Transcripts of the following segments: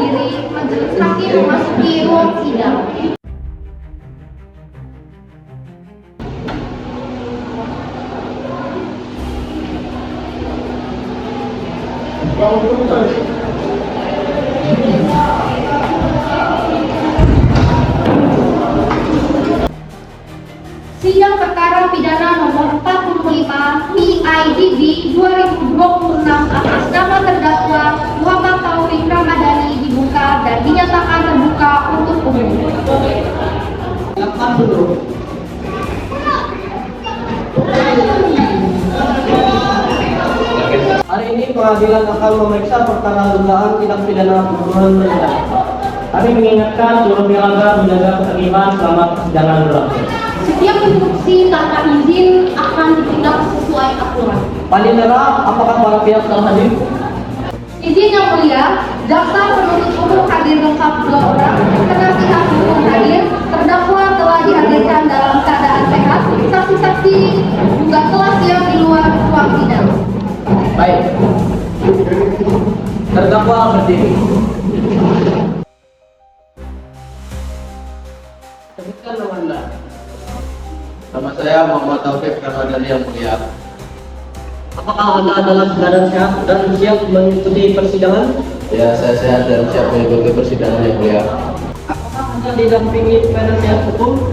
diri, majelis hakim memasuki ruang sidang. Sidang perkara pidana nomor 45 PIDB 2026 atas nama terdakwa Muhammad Taufik Ramadhani dibuka dan dinyatakan terbuka untuk umum. Hari ini pengadilan akan memeriksa perkara dugaan tindak pidana pembunuhan berencana. Kami mengingatkan seluruh pihak menjaga ketertiban selama persidangan berlangsung. Setiap instruksi tanpa izin akan ditindak sesuai aturan. Palinera, apakah para pihak telah hadir? Izin yang mulia, jaksa penuntut umum hadir lengkap 2 orang, penasihat hukum hadir, terdakwa telah dihadirkan dalam keadaan sehat, saksi-saksi juga telah siap di luar ruang sidang. Baik. Terdakwa berdiri. Sebutkan nama Anda. Nama saya Muhammad Taufik Ramadhani yang mulia. Apakah Anda adalah keadaan sehat dan siap mengikuti persidangan? Ya, saya sehat dan siap mengikuti persidangan yang mulia. Apakah Anda didampingi penasihat hukum?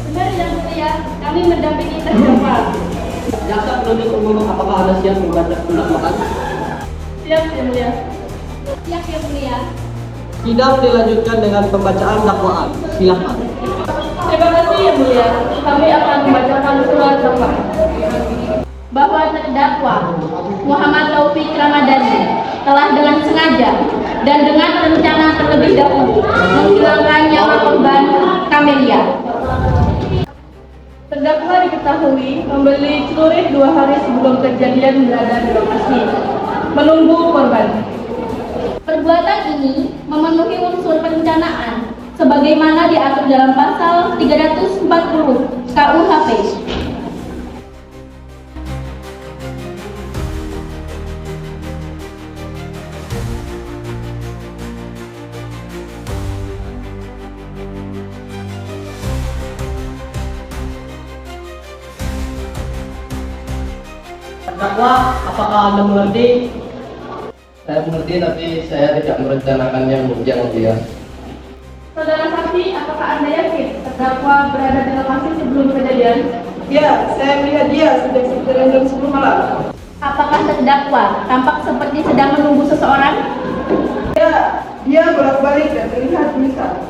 Benar yang mulia, kami mendampingi terdakwa. Jaksa penuntut umum, apakah Anda siap membaca dakwaan? Siap yang mulia. Siap yang mulia. Sidang dilanjutkan dengan pembacaan dakwaan. Silakan. Terima kasih yang mulia. Kami akan membacakan surat dakwaan. Bahwa terdakwa Muhammad Taufik Ramadhani telah dengan sengaja dan dengan rencana terlebih dahulu menghilangkan nyawa korban Kamelia. Terdakwa diketahui membeli celurit 2 hari sebelum kejadian berada di lokasi, menunggu korban. Perbuatan ini memenuhi unsur perencanaan sebagaimana diatur dalam pasal 340 KUHP. Terdakwa, apakah Anda mengerti? Saya mengerti, tapi saya tidak merencanakannya yang mulia. Saudara saksi, apakah Anda yakin terdakwa berada di lokasi sebelum kejadian? Ya, saya melihat dia sejak sekitar jam 10 malam. Apakah terdakwa tampak seperti sedang menunggu seseorang? Ya, dia bolak-balik dan terlihat gelisah.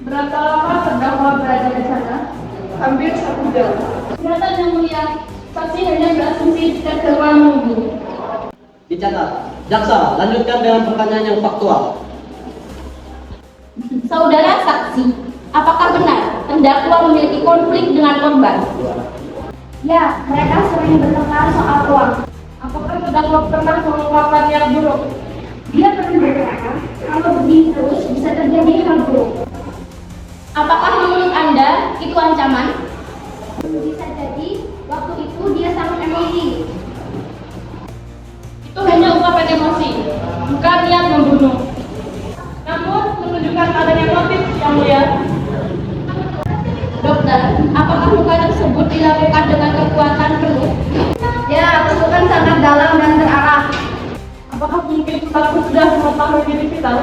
Berapa lama terdakwa berada di sana? Hampir 1 jam. Kelihatan yang mulia, saksi hanya berasumsi jika keluar menunggu. Dicatat. Jaksa, lanjutkan dengan pertanyaan yang faktual. Saudara saksi, apakah benar terdakwa memiliki konflik dengan korban? Ya, mereka sering bertengkar soal uang. Apakah terdakwa pernah melakukan yang buruk? Dia pernah berkata, kalau begini terus bisa terjadi hal buruk. Apakah menurut Anda itu ancaman? Bisa jadi waktu itu dia sangat emosi. Itu hanya ungkapan emosi, bukan niat membunuh. Namun menunjukkan adanya motif yang mulia. Dokter, apakah luka tersebut dilakukan dengan kekuatan penuh? Ya, tusukan sangat dalam dan terarah. Apakah mungkin pelaku sudah mengetahui diri vital?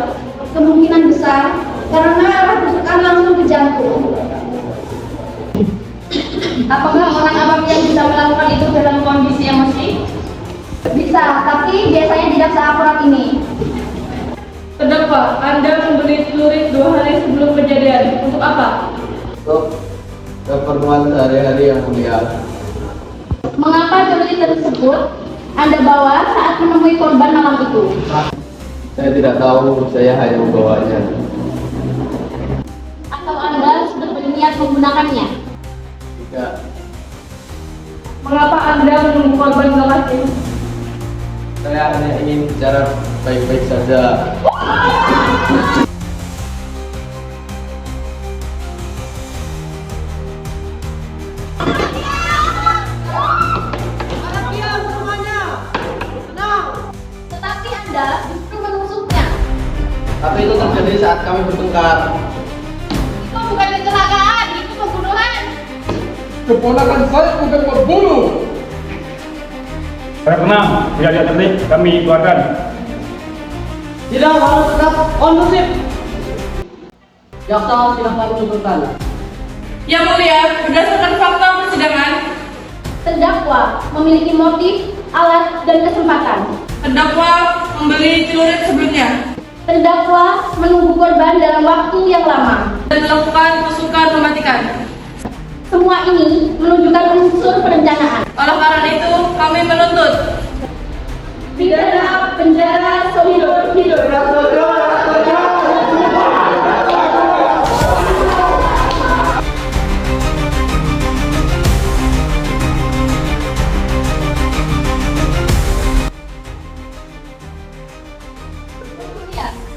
Kemungkinan besar, karena arah tusukan langsung ke jantung. Apakah orang awam yang bisa melakukan itu dalam kondisi emosi? Bisa, tapi biasanya tidak seakurat ini. Terdakwa, Anda membeli celurit 2 hari sebelum kejadian. Untuk apa? Untuk keperluan sehari-hari yang mulia. Mengapa celurit tersebut Anda bawa saat menemui korban malam itu? Saya tidak tahu, saya hanya membawanya. Atau Anda sudah berniat menggunakannya? Tidak. Mengapa Anda menunggu korban di lokasi? Saya hanya ingin bicara baik-baik saja. Tetapi Anda justru menusuknya. Tapi itu terjadi saat kami bertengkar. Itu bukan kecelakaan, itu pembunuhan. Keponakan saya bukan pembunuh. Para penam, tidak ada tertib, kami keluarkan. Tidak harus tetap kondusif. Jaksa silahkan menunjukkan. Yang mulia, berdasarkan fakta persidangan, Terdakwa memiliki motif, alat, dan kesempatan. terdakwa membeli celurit sebelumnya Terdakwa menunggu korban dalam waktu yang lama. dan melakukan tusukan mematikan. Semua ini menunjukkan unsur perencanaan. Oleh karena itu, kami menuntut Pidana penjara seumur hidup.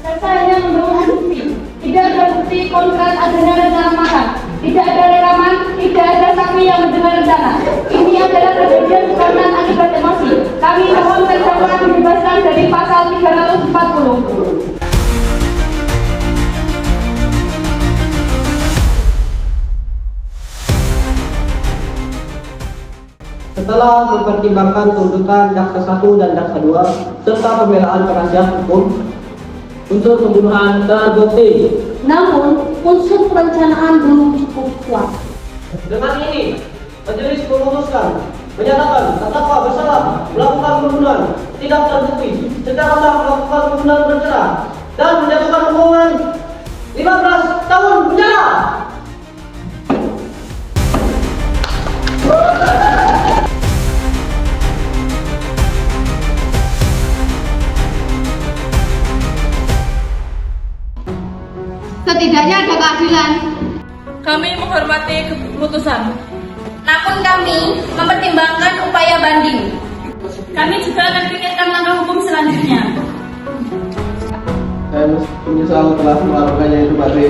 Rasanya membawa bukti. Tidak ada bukti kontrak adanya rencana makan. Tidak ada rekaman, tidak ada saksi yang mendengar rencana. Ini adalah kejadian karena akibat emosi. Kami mohon terdakwa dibebaskan dari pasal 340. Setelah mempertimbangkan tuntutan jaksa 1 dan jaksa 2 serta pembelaan penasihat hukum, unsur pembunuhan terbukti. Namun, unsur perencanaan belum cukup kuat. Dengan ini, majelis memutuskan menyatakan terdakwa bersalah melakukan pembunuhan tidak terbukti secara sah melakukan pembunuhan berencana dan menjatuhkan hukuman 15 tahun penjara. Setidaknya ada keadilan. kami menghormati keputusan. Namun kami mempertimbangkan upaya banding. Kami juga akan pikirkan langkah hukum selanjutnya. Saya menyesal telah melakukannya itu, Pak Tri.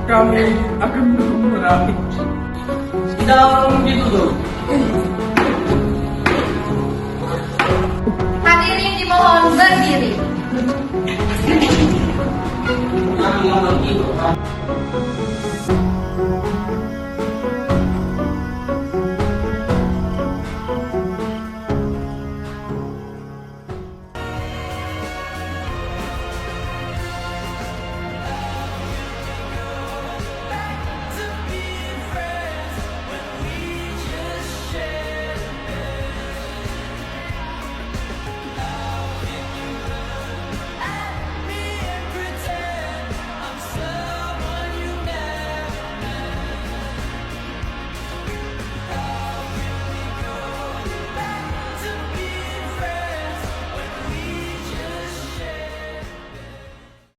Kami akan mengurangi. Sidang ditutup. Hadirin dimohon berdiri. Kami mengerti.